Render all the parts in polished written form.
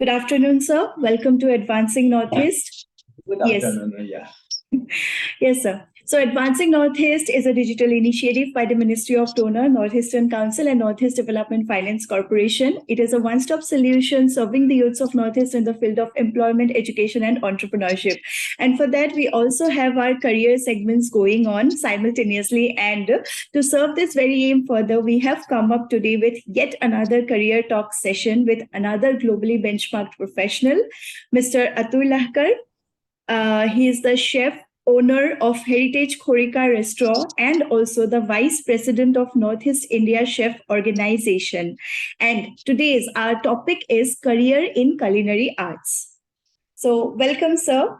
Good afternoon, sir. Welcome to Advancing Northeast. Good Yes. afternoon. Yeah. Yes, sir. So, Advancing Northeast is a digital initiative by the Ministry of Donor, North Eastern Council, and Northeast Development Finance Corporation. It is a one stop solution serving the youths of Northeast in the field of employment, education, and entrepreneurship. And for that, we also have our career segments going on simultaneously. And to serve this very aim further, we have come up today with yet another career talk session with another globally benchmarked professional, Mr. Atul Lahkar. He is the chef owner of Heritage Khorikaa Restaurant and also the vice president of Northeast India Chef Organization. And today's our topic is career in culinary arts. So welcome, sir.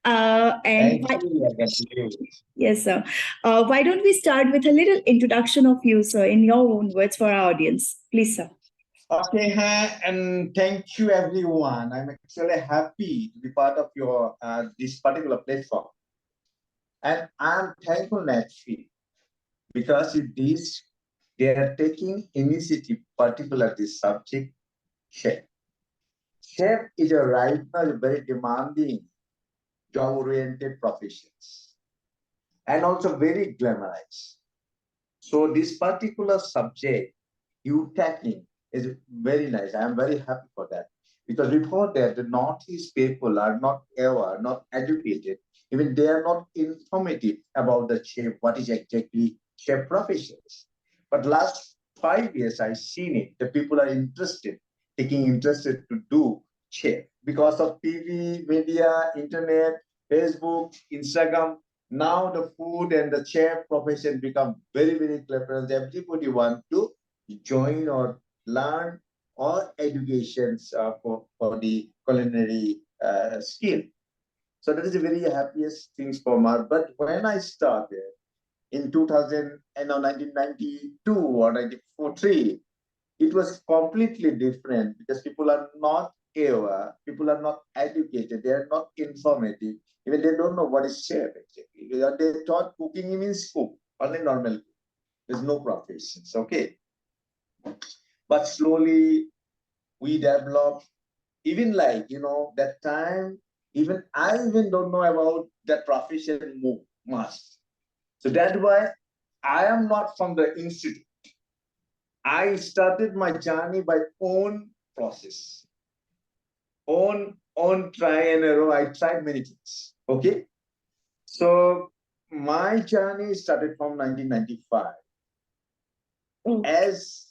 Thank you. Yes, sir. Why don't we start with a little introduction of you, sir, in your own words for our audience, please, sir. Okay, and thank you, everyone. I'm actually happy to be part of your this particular platform, and I'm thankful actually because it is they are taking initiative, particular this subject, chef. Chef is a right now a very demanding, job-oriented professions, and also very glamorized. So this particular subject you tackling is very nice. I am very happy for that. Because before that, the Northeast people are not aware, not educated. Even they are not informative about the chef, what is exactly chef professions. But last 5 years, I've seen it. The people are interested, taking interested to do chef because of TV, media, internet, Facebook, Instagram. Now the food and the chef profession become very, very clever. Everybody want to join or learn or educations for the culinary skill. So that is the very happiest things for me. But when I started in 2000 and 1992 or 1943, it was completely different because people are not aware, people are not educated, they are not informative. Even they don't know what is chef exactly. They thought cooking means cook, only normal cook. There's no professions, okay? But slowly we develop, even like, that time, even I even don't know about that profession much. So that's why I am not from the institute. I started my journey by own process, own try and error. I tried many things. Okay. So my journey started from 1995 as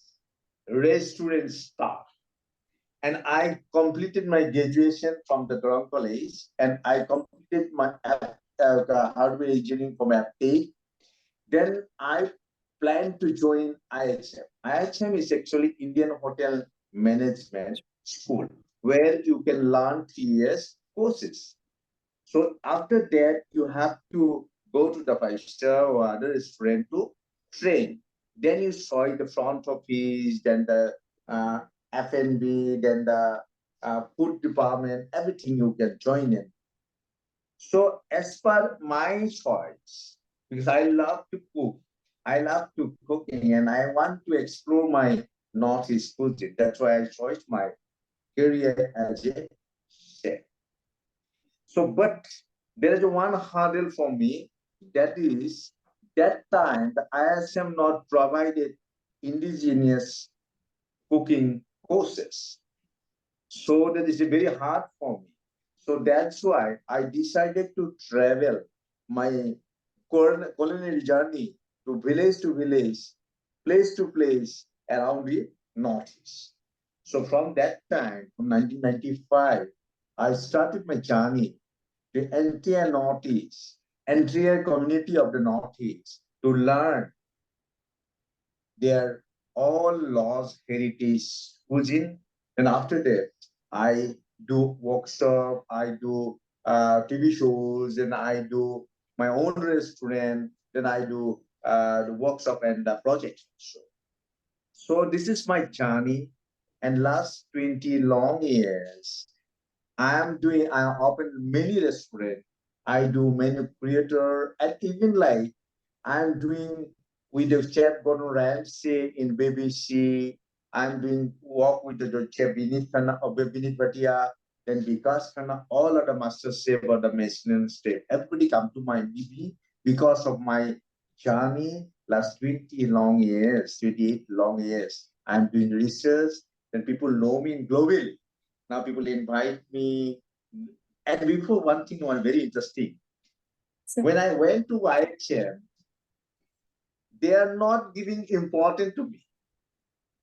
restaurant staff. And I completed my graduation from the Durham College, and I completed my hardware engineering from FA. Then I planned to join IHM. IHM is actually Indian Hotel Management School, where you can learn 3 years courses. So after that, you have to go to the five-star or other restaurant to train. Then you saw the front office, then the F&B, then the food department, everything you can join in. So as per my choice, because I love to cook, I love to cooking, and I want to explore my Northeast cuisine. That's why I chose my career as a chef. So, but there is one hurdle for me. That is, that time the ISM not provided indigenous cooking courses. So that is very hard for me. So that's why I decided to travel my culinary journey to village, place to place around the Northeast. So from that time, from 1995, I started my journey the entire Northeast, entire community of the Northeast to learn their all lost heritage cuisine. And after that, I do workshop, I do TV shows, and I do my own restaurant, then I do the workshop and the projects. So this is my journey. And last 20 long years, I open many restaurants. I do many creator, and even like, I'm doing with the chef Gordon Ramsay in BBC. I'm doing work with the chef Vinit Khanna, Vinit Bhatia, then Vikas Khanna, all of the master chef or the Michelin state. Everybody come to my BB because of my journey last 20 long years, 28 long years. I'm doing research, then people know me globally. Now people invite me. And before one thing, one very interesting. When I went to IHM, they are not giving importance to me.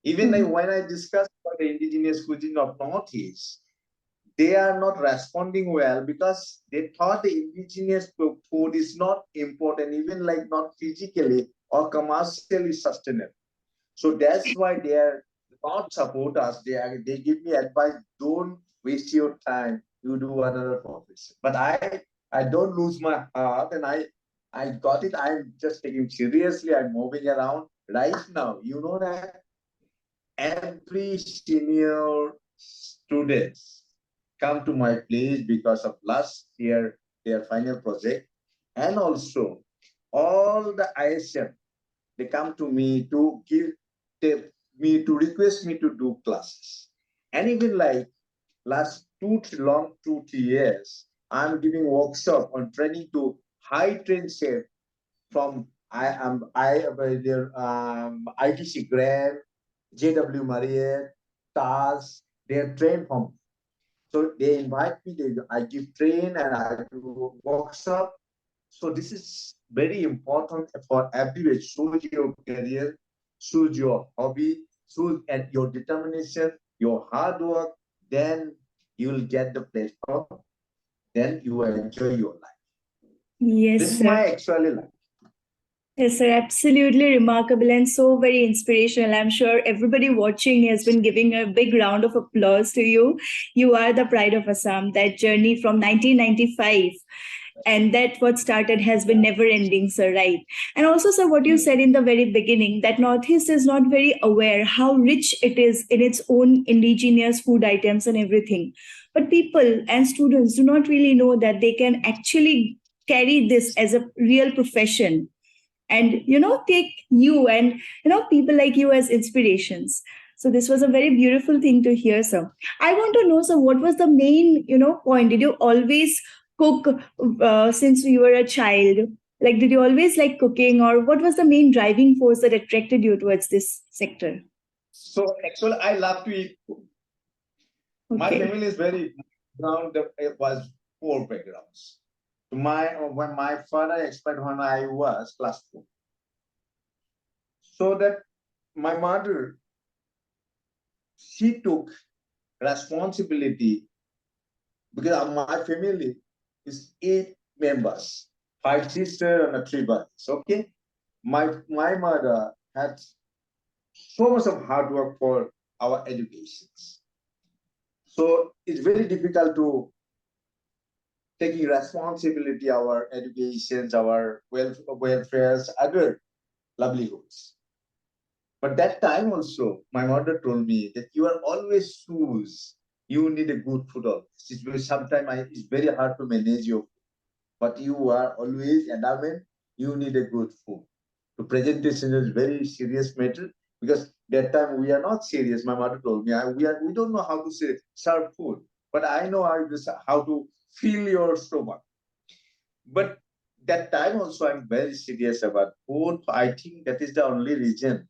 Even when I discuss about the indigenous cuisine of Northeast, they are not responding well because they thought the indigenous food is not important, even like not physically or commercially sustainable. So that's why they are not support us. They give me advice, don't waste your time, you do another profession. But I don't lose my heart, and I got it. I'm just taking seriously. I'm moving around right now. You know that every senior students come to my place because of last year their final project, and also all the ISM, they come to me to me to request me to do classes. And even like last 2 3 years, I'm giving workshop on training to high trained chef from ITC Grand, JW Marriott, TAS. They're trained from. So they invite me, I give train and I do workshop. So this is very important for everywhere. Shows your career, shows your hobby, shows and your determination, your hard work. Then you will get the platform. Then you will enjoy your life. Yes, this is sir. my actually life. Yes, sir. Absolutely remarkable and so very inspirational. I'm sure everybody watching has been giving a big round of applause to you. You are the pride of Assam. That journey from 1995 and that what started has been never ending, sir, right? And also, sir, what you said in the very beginning, that Northeast is not very aware how rich it is in its own indigenous food items and everything. But people and students do not really know that they can actually carry this as a real profession and take you and people like you as inspirations. So this was a very beautiful thing to hear, sir. I want to know, sir, what was the main point? Did you always cook since you were a child? Like, did you always like cooking, or what was the main driving force that attracted you towards this sector? So actually I love to eat food. My Okay. family is very ground. It was poor backgrounds. When my father expired when I was class 4, so that my mother, she took responsibility because my family is 8 members, 5 sisters and 3 brothers. Okay, my mother had so much of hard work for our educations. So it's very difficult to taking responsibility our educations, our welfares, other livelihoods. But that time also, my mother told me that you are always choose. You need a good food. Sometimes it's very hard to manage your food, but you are always adamant. You need a good food. The presentation is very serious matter because that time we are not serious. My mother told me we don't know how to serve food, but I know how to fill your stomach. But that time also I'm very serious about food. I think that is the only reason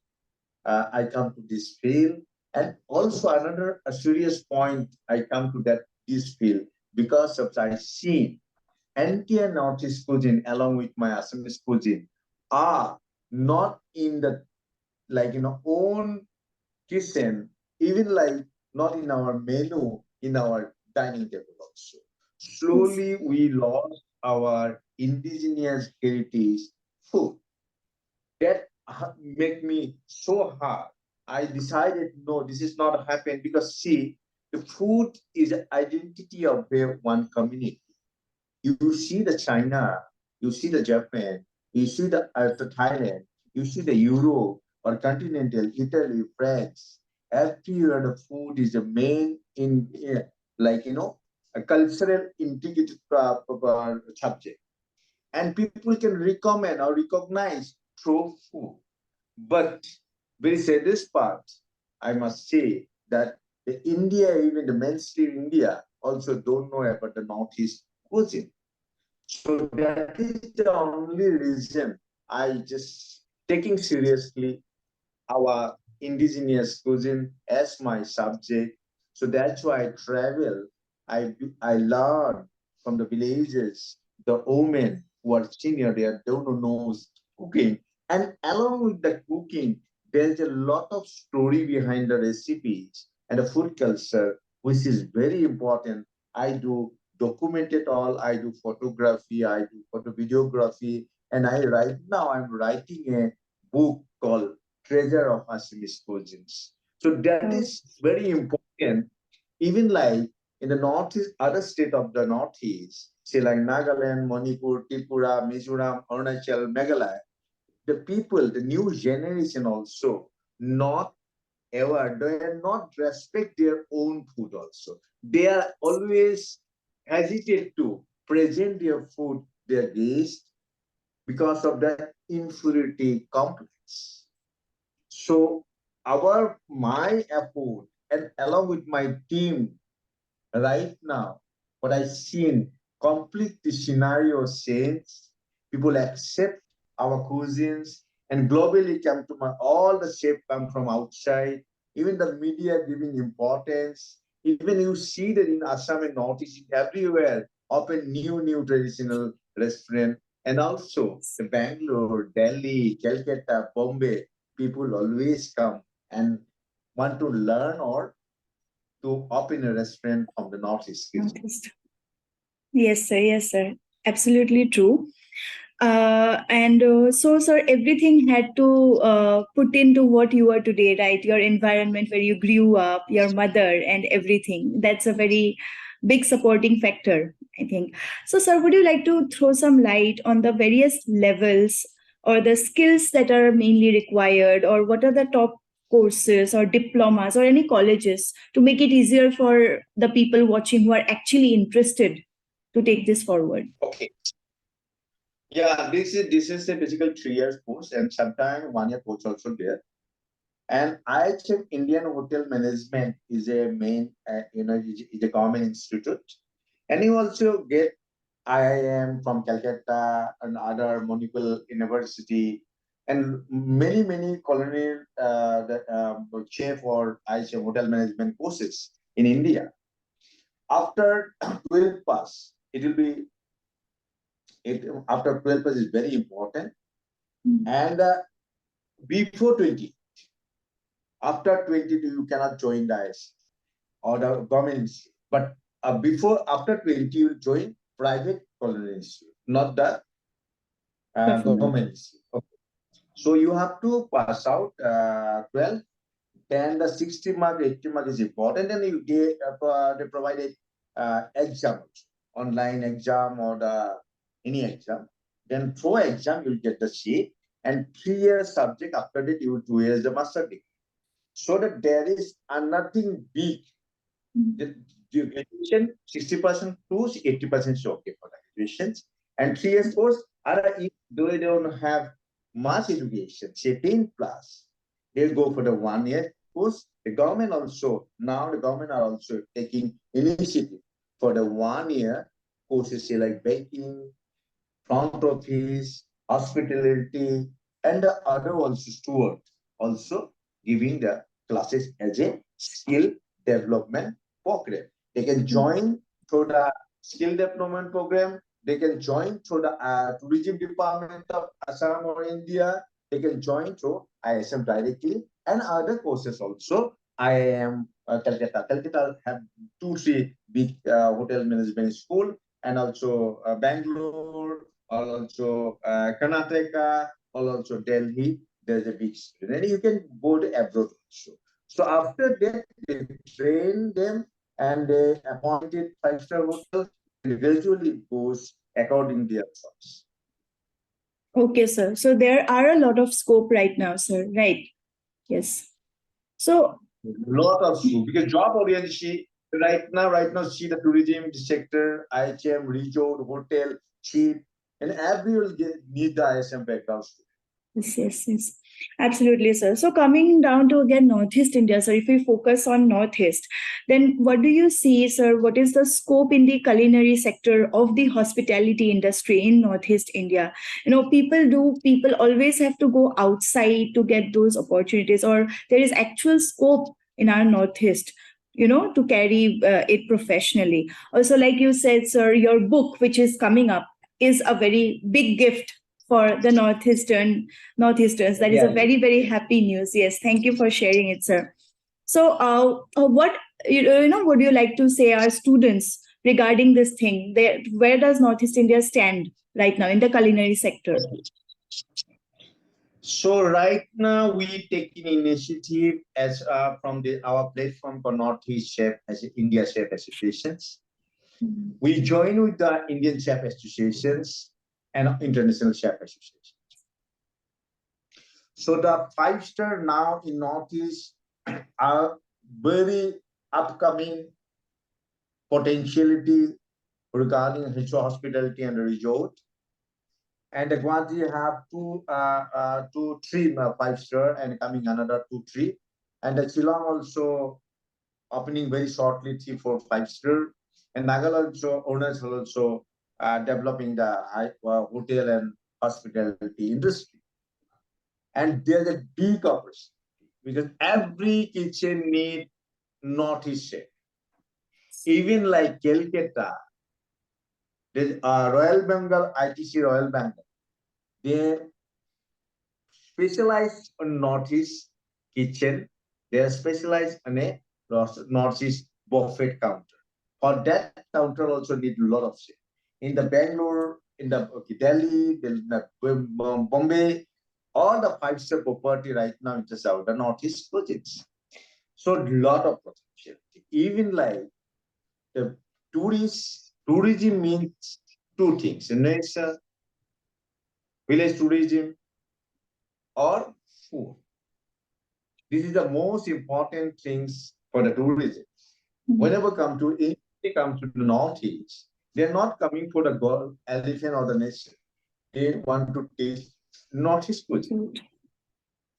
I come to this field. And also another a serious point, I come to this field because of I see entire Northeast cuisine along with my Assamese cuisine are not in the own kitchen, even like not in our menu, in our dining table also. Yes. Slowly we lost our indigenous heritage food. That make me so hard. I decided no, this is not happen because see, the food is identity of one community. You see the China, you see the Japan, you see the Thailand, you see the Europe or continental Italy, France. Everywhere the food is the main in a cultural integrated subject, and people can recommend or recognize through food. But very saddest part. I must say that the India, even the mainstream India, also don't know about the Northeast cuisine. So that is the only reason I just taking seriously our indigenous cuisine as my subject. So that's why I travel. I learn from the villages, the women who are senior, they don't know cooking. And along with the cooking, there's a lot of story behind the recipes and the food culture, which is very important. I do document it all. I do photography, I do photo videography, and I'm writing a book called Treasure of Assamese Cuisines. So that Oh, is very important. Even like in the northeast, other state of the northeast, say like Nagaland, Manipur, Tripura, Mizoram, Arunachal, Meghalaya, the people, the new generation also, not ever, they are not respect their own food also. They are always hesitate to present their food, their guests, because of that inferiority complex. So my effort and along with my team right now, what I've seen complete the scenario change. People accept our cuisines and globally come to all the chefs come from outside. Even the media giving importance. Even you see that in Assam and Northeast, everywhere, open new traditional restaurant. And also the Bangalore, Delhi, Calcutta, Bombay, people always come and want to learn or to open a restaurant from the Northeast cuisine. noticed. Yes, sir. Yes, sir. Absolutely true. And so, sir, everything had to put into what you are today, right? Your environment where you grew up, your mother, and everything. That's a very big supporting factor, I think. So, sir, would you like to throw some light on the various levels or the skills that are mainly required, or what are the top courses or diplomas or any colleges to make it easier for the people watching who are actually interested to take this forward? Okay. Yeah, this is a basically 3 years course and sometimes 1 year course also there. And I check Indian Hotel Management is a main, is a government institute. And you also get IIM from Calcutta and other municipal university and many culinary chef or IIM hotel management courses in India. After 12 pass, it will be it after 12 pass is very important. And before 20, after 22, you cannot join the IS or the government institute. But after 20, you join private culinary institute, not the Government. government institute. Okay. So you have to pass out 12, then the 60 mark, 80 mark is important, and they provide a exam, online exam or any exam. Then through exam, you'll get the sheet, and 3 years subject after that, you will 2 years the master degree. So that there is nothing big. The graduation 60% to 80% is okay for the graduations. And 3 years course, if they don't have much education, say 10 plus, they'll go for the 1 year course. The government are also taking initiative for the 1 year courses, say like baking, front office, hospitality, and the other also steward, also giving the classes as a skill development program. They can join through the skill development program. They can join through the tourism department of Assam or India. They can join through ISM directly and other courses also. IIM Calcutta. Calcutta have 2, 3 big hotel management school and also Bangalore, or also Karnataka, or also Delhi. There's a big student, and you can go to abroad also. So after that, they train them and they appointed 5-star hotels, and gradually goes according to their choice. Okay, sir. So there are a lot of scope right now, sir. Right. Yes. So, Lot of school because job orientation right now see the tourism sector, IHM, resort, hotel, cheap, and every will need the ISM background. yes, yes, yes. Absolutely, sir. So coming down to again Northeast India, sir, if we focus on Northeast, then what do you see, sir? What is the scope in the culinary sector of the hospitality industry in Northeast India? People always have to go outside to get those opportunities, or there is actual scope in our Northeast, to carry it professionally. Also, like you said, sir, your book, which is coming up, is a very big gift for the Northeasterns. That is a Yeah. very, very happy news. Yes, thank you for sharing it, sir. So, what would you like to say our students regarding this thing? Where does Northeast India stand right now in the culinary sector? So right now we taking initiative as from our platform for Northeast Chef as India Chef Associations. We join with the Indian Chef Associations and International Chef Association. So the 5-star now in Northeast are very upcoming potentiality regarding hospitality and resort. And the Guwahati have two, three 5-star and coming another 2, 3. And the Shillong also opening very shortly 3, 4, 5-star. And Nagaland also owners are also developing the hotel and hospitality industry. And there's a big opportunity because every kitchen need Northeast chef. Even like Calcutta, there's Royal Bengal, ITC Royal Bengal. They specialized on Northeast kitchen. They are specialized on a Northeast buffet counter. For that counter also need a lot of chef. In the Bangalore, in the Delhi, in the Bombay, all the 5-star property right now in the Northeast projects. So a lot of potential. Even like the tourism means two things. It's village tourism or food. This is the most important things for the tourism. Whenever come to the Northeast, they're not coming for the gold, elephant or the nation. They want to taste Northeast cuisine.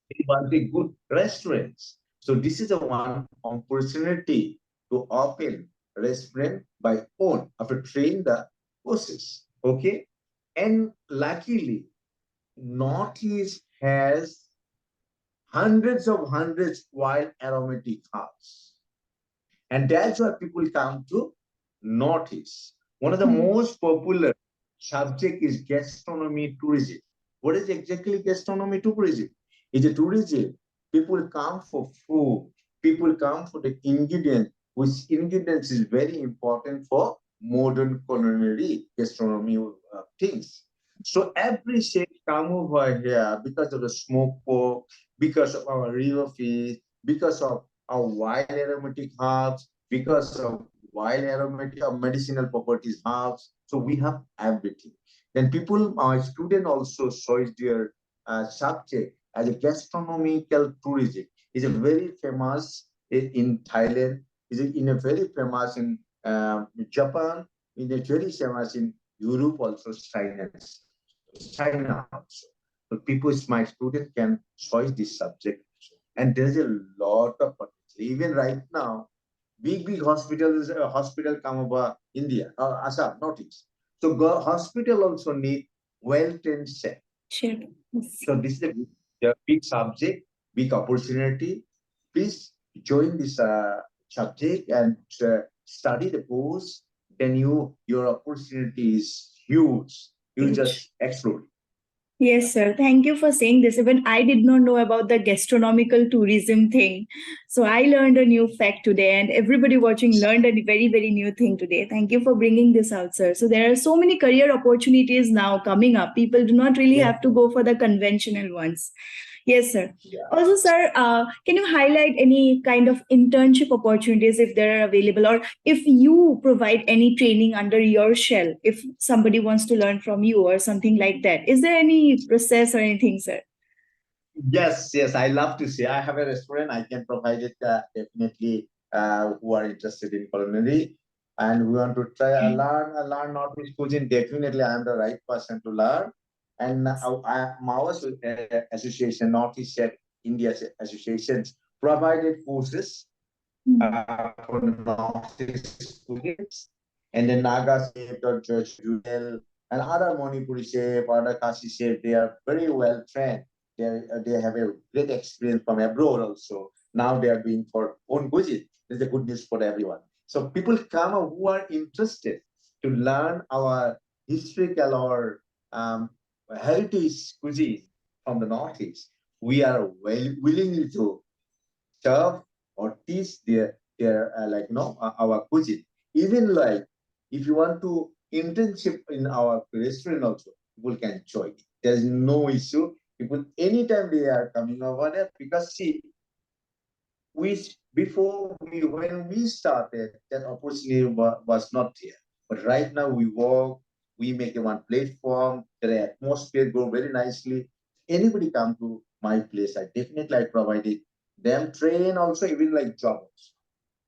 They want the good restaurants. So this is a one opportunity to open restaurant by own after train the process. Okay, and luckily, Northeast has hundreds wild aromatic herbs. And that's why people come to Northeast. One of the most popular subject is gastronomy tourism. What is exactly gastronomy tourism? It's a tourism. People come for food. People come for the ingredients, which ingredients is very important for modern culinary gastronomy things. So every chef come over here because of the smoke pork, because of our river fish, because of our wild aromatic herbs, because of wild aromatic or medicinal properties herbs. So we have everything. Then people, our student also choose their subject as a gastronomical tourism. Is a very famous in Thailand. Is in a very famous in Japan. In a very famous in Europe also, China also. So people, my student can choose this subject. And there's a lot of potential. Even right now, big hospital come over India or Assam, Northeast. So hospital also need well-trained chef. Sure. So this is a big subject, big opportunity. Please join this subject and study the course. Then your opportunity is huge. You just explore. Yes, sir. Thank you for saying this. Even I did not know about the gastronomical tourism thing. So I learned a new fact today, and everybody watching learned a very, very new thing today. Thank you for bringing this out, sir. So there are so many career opportunities now coming up. People do not really have to go for the conventional ones. Yes, sir. Yeah. Also, sir, can you highlight any kind of internship opportunities if they are available, or if you provide any training under your shell, if somebody wants to learn from you or something like that? Is there any process or anything, sir? Yes, I love to see. I have a restaurant. I can provide it definitely who are interested in culinary and we want to try learn Northeast cuisine. Definitely, I am the right person to learn. And Maoist Association, North East India Associations provided courses for the Northeast students. And then Naga chef, Church Judel, and other Manipuri chef, other Kasi chef, they are very well trained. They have a great experience from abroad also. Now they are doing for own cuisine. This is a good news for everyone. So people come who are interested to learn our historical or heritage cuisine from the Northeast. We are willingly to serve or teach their our cuisine. Even like if you want to internship in our restaurant also, people can join. There's no issue. People anytime they are coming over there because see, when we started that opportunity was not there. But right now we work, we make a one platform, the atmosphere go very nicely. Anybody come to my place, I definitely provided them train also even like jobs.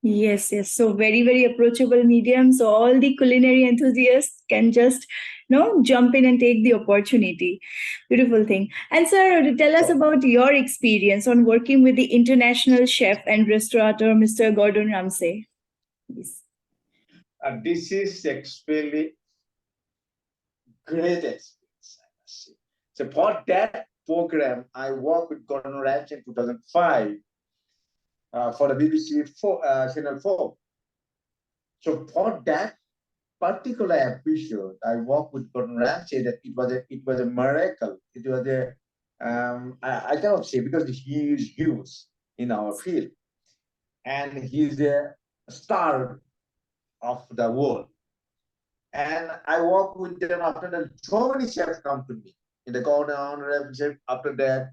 Yes, yes. So very, very approachable medium. So all the culinary enthusiasts can just, jump in and take the opportunity. Beautiful thing. And sir, tell us So about your experience on working with the international chef and restaurateur, Mr. Gordon Ramsay. Yes. this is actually great experience, I must say. So for that program, I worked with Gordon Ramsay in 2005 for the BBC Channel 4. So for that particular episode, I worked with Gordon Ramsay that it was a miracle. It was I cannot say because he is huge in our field and he's a star of the world. And I work with them after that. So many chefs come to me in the Gordon chef. After that,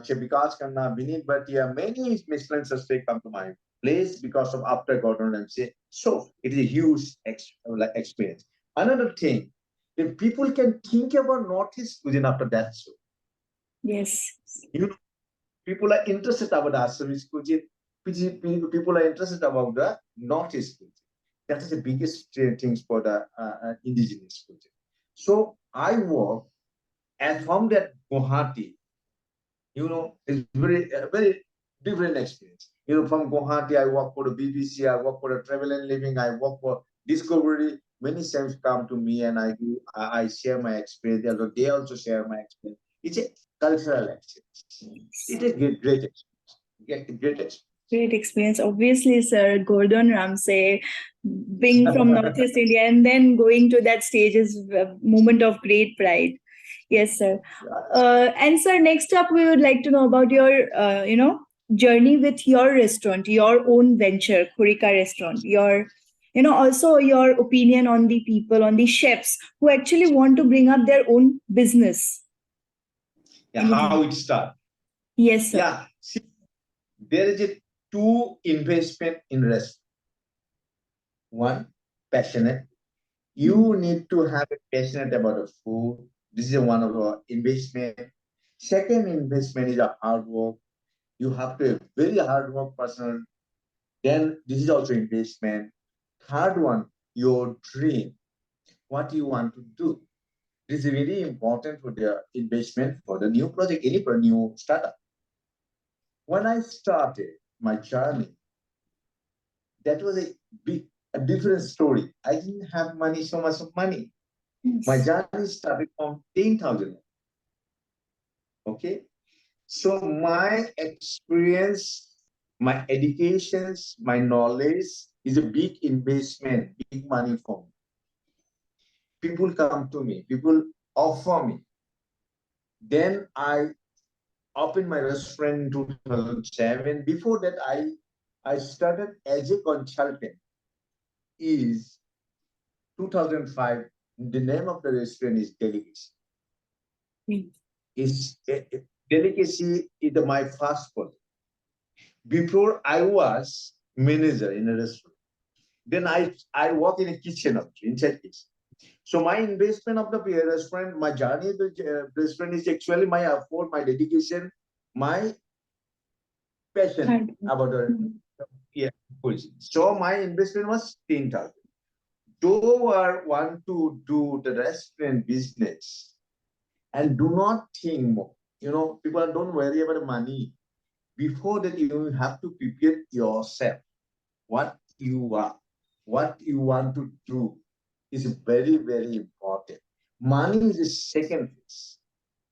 Chef Vikas Khanna, Vinit Bhatia, many Michelin chefs they come to my place because of after Gordon Ramsay. So it is a huge experience. Another thing, if people can think about Northeast cuisine after that show. Yes. You know, people are interested about the Assamese cuisine. People are interested about the Northeast cuisine. That is the biggest things for the indigenous cuisine. So I work and from that Guwahati, it's very different experience. From Guwahati, I work for the BBC, I work for the Travel and Living, I work for Discovery. Many chefs come to me and I share my experience. They also share my experience. It's a cultural experience. It is great experience. Great experience. Great experience. Obviously, sir, Gordon Ramsay, being from Northeast India and then going to that stage is a moment of great pride. Yes, sir. And sir, next up, we would like to know about your, journey with your restaurant, your own venture, Khorikaa Restaurant. Also your opinion on the people, on the chefs who actually want to bring up their own business. Yeah, Anything? how it started. Yes, sir. Yeah, see, there is a two investment in restaurant. One, passionate. You need to have a passionate about the food. This is one of our investment. Second investment is a hard work. You have to be very hard work person. Then this is also investment. Third one, your dream. What you want to do. This is very important for the investment for the new project, any for new startup. When I started my journey, that was a different story. I didn't have money, so much of money. My journey started from 10,000. Okay. So my experience, my educations, my knowledge is a big investment, big money for me. People come to me, people offer me. Then I opened my restaurant in 2007. Before that, I started as a consultant. Is 2005. The name of the restaurant is Delicacy. Is Delicacy is my first project. Before I was manager in a restaurant. Then I work in a kitchen inside kitchen. So my investment of the restaurant, my journey of the restaurant is actually my effort, my dedication, my passion about the cuisine. So my investment was 10,000. Though I want to do the restaurant business, And do not think more. People don't worry about money. Before that, you have to prepare yourself. What you are, what you want to do is very, very important. Money is the second phase.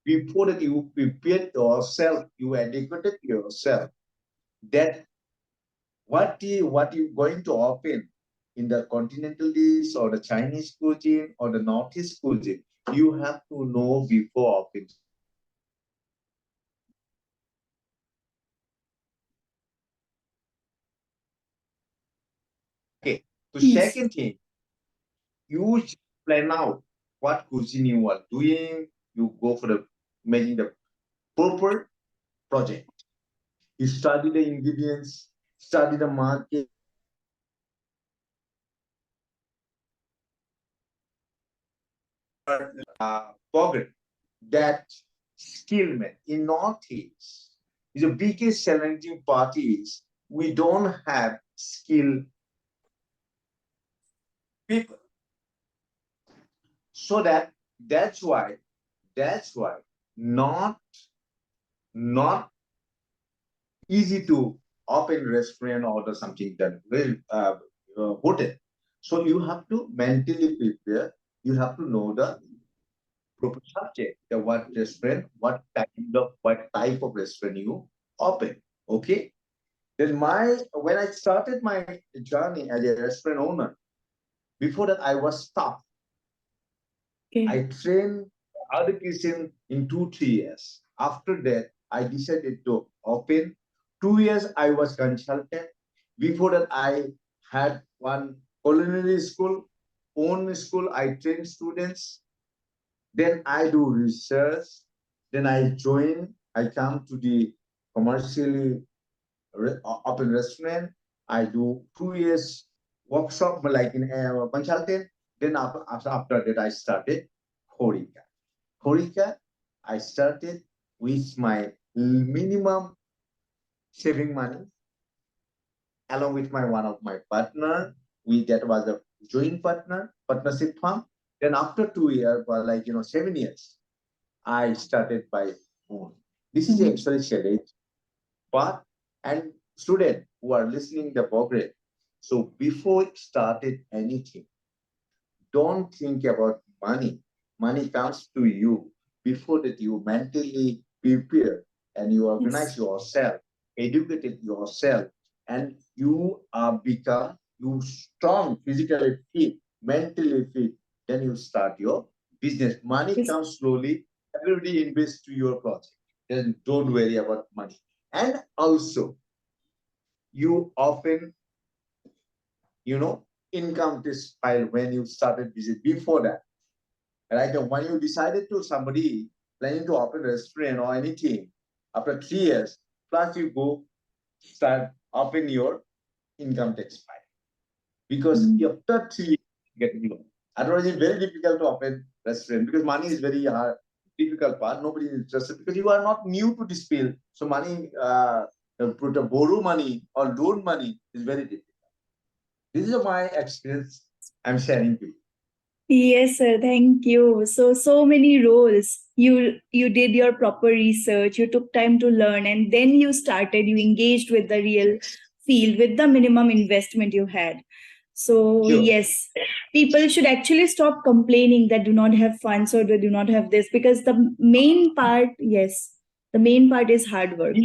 Before that, you prepare yourself, you educated yourself that what you going to open in the continental dish or the Chinese cuisine or the Northeast cuisine, you have to know before opening. Okay. The Yes. second thing, you should plan out what cuisine you are doing. You go for the making the proper project. You study the ingredients, study the market, forget that skill man in Northeast is the biggest challenging part is we don't have skilled people. So that's why not not easy to open restaurant or the something that will hotel. So you have to mentally prepare. You have to know the proper subject, the what type of restaurant you open. Okay. Then when I started my journey as a restaurant owner, before that I was staff. Okay. I trained other kitchen in 2 3 years. After that, I decided to open. 2 years I was consultant. Before that, I had one culinary school, own school. I train students. Then I do research. Then I join. I come to the commercially open restaurant. I do 2 years workshop, but like in a consultant. Then after that, I started Khorikaa. Khorikaa, I started with my minimum saving money, along with my one of my partner. That was a joint partnership firm. Then after 2 years, well, 7 years, I started by own. This is actually challenge, but and student who are listening the program. So before started anything, don't think about money. Money comes to you before that you mentally prepare and you Yes. organize yourself, educated yourself, and you are become you strong, physically fit, mentally fit. Then you start your business. Money Yes. comes slowly. Everybody invests to your project. Then don't worry about money. And also, you often income this file when you started business. Before that, right? And when you decided to somebody planning to open a restaurant or anything, after 3 years, plus you go start open your income tax file. Because after 3 years, you get loan. Otherwise, it's very difficult to open restaurant because money is very hard, difficult part. Nobody is interested because you are not new to this field. So money, put a borrow money or loan money is very difficult. This is my experience I'm sharing to you. Yes, sir. Thank you. So many roles. You did your proper research. You took time to learn, and then you started. You engaged with the real field with the minimum investment you had. So Sure. yes, people should actually stop complaining that do not have funds or they do not have this because the main part, yes, the main part is hard work.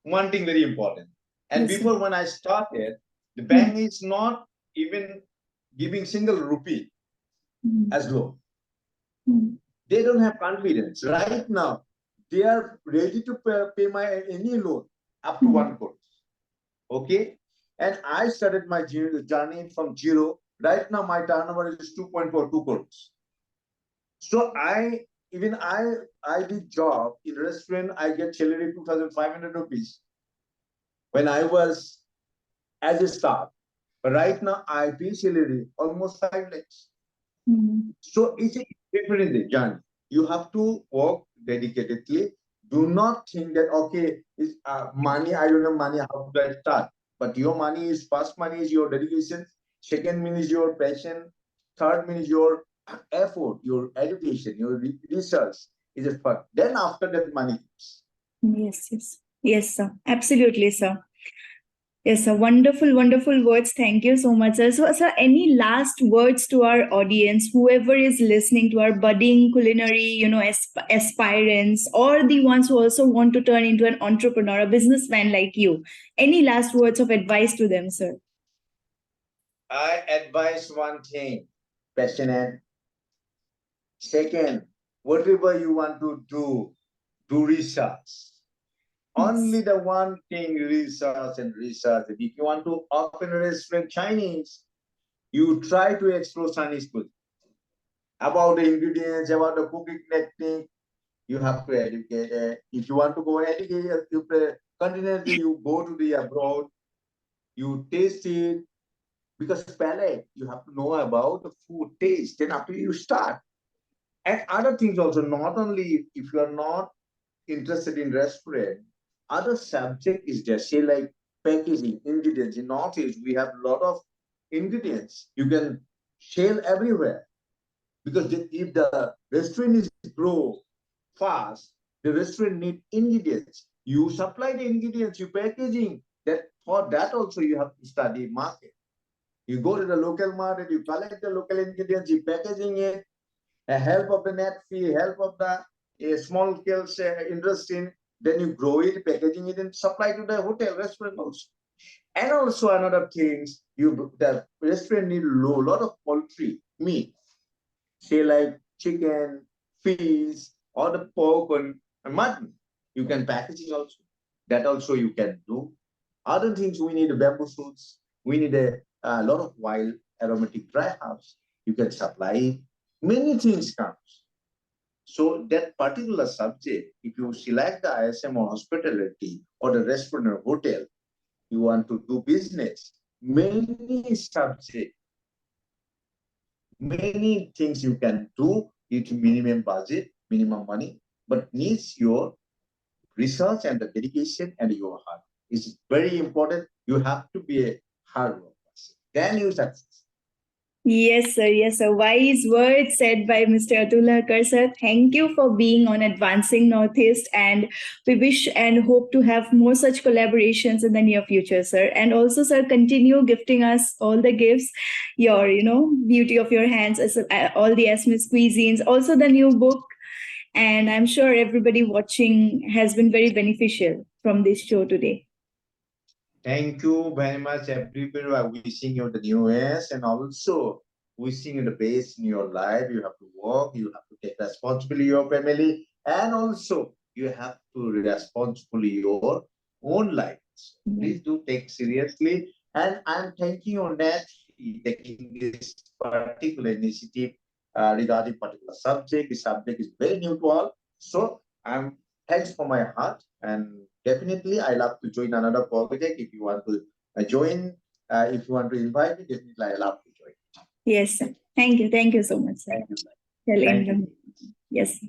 One thing very important. And Yes, sir. before when I started, the Hmm. bank is not even giving single rupee Hmm. as loan. Hmm. They don't have confidence. Right now, they are ready to pay my any loan up to Hmm. 1 crore. Okay. And I started my journey from zero. Right now, my turnover is 2.42 crores. So I did job in restaurant. I get salary 2,500 rupees when I was as a staff. But right now, I pay salary almost 5 lakhs. Hmm. So it's a different journey. You have to work dedicatedly. Do not think that, okay, it's money, I don't have money, how do I start? But your money is, first money is your dedication. Second money is your passion. Third money is your effort, your education, your research is a fun. Then after that, money comes. Yes, yes. Yes, sir. Absolutely, sir. Yes, sir. Wonderful, wonderful words. Thank you so much, sir. So, sir, any last words to our audience, whoever is listening to our budding culinary, aspirants, or the ones who also want to turn into an entrepreneur, a businessman like you? Any last words of advice to them, sir? I advise one thing, passionate. Second, whatever you want to do research. Only Yes. the one thing, research and research. If you want to open a restaurant Chinese, you try to explore Chinese food. About the ingredients, about the cooking technique, you have to educate it. If you want to go educate, continuously you go to the abroad, you taste it, because palate, you have to know about the food taste. Then after you start. And other things also, not only if you are not interested in restaurant, other subject is there, say like packaging, ingredients. In Northeast, we have a lot of ingredients. You can sell everywhere. Because if the restaurant is grow fast, the restaurant need ingredients. You supply the ingredients, you packaging. That for that also you have to study market. You go to the local market, you collect the local ingredients, you packaging it, help of the net fee, help of the small scale industry, then you grow it, packaging it, and supply to the hotel, restaurant also. And also another things, the restaurant need lot of poultry, meat, say like chicken, fish, or the pork and mutton. You can packaging also. That also you can do. Other things, we need bamboo shoots. We need a lot of wild aromatic dry herbs. You can supply. Many things comes. So that particular subject, if you select the ISM or hospitality or the restaurant or hotel, you want to do business. Many things you can do with minimum budget, minimum money, but needs your research and the dedication and your heart. It's very important. You have to be a hard worker. Then you succeed. Yes, sir. Yes, sir. Wise words said by Mr. Atul Lahkar, sir. Thank you for being on Advancing Northeast, and we wish and hope to have more such collaborations in the near future, sir. And also, sir, continue gifting us all the gifts, your, beauty of your hands, all the Asmis cuisines, also the new book. And I'm sure everybody watching has been very beneficial from this show today. Thank you very much, everybody. I'm wishing you the new years and also wishing you the best in your life. You have to work, you have to take responsibility of your family, and also you have to responsibility your own life. So please do take seriously. And I'm thanking you on that taking this particular initiative regarding particular subject. The subject is very new to all. So I'm thanks for my heart, and definitely I love to join another project. If you want to join, if you want to invite me, definitely I love to join. Yes, sir. Thank you. Thank you so much, sir. Thank you. Thank you. Yes.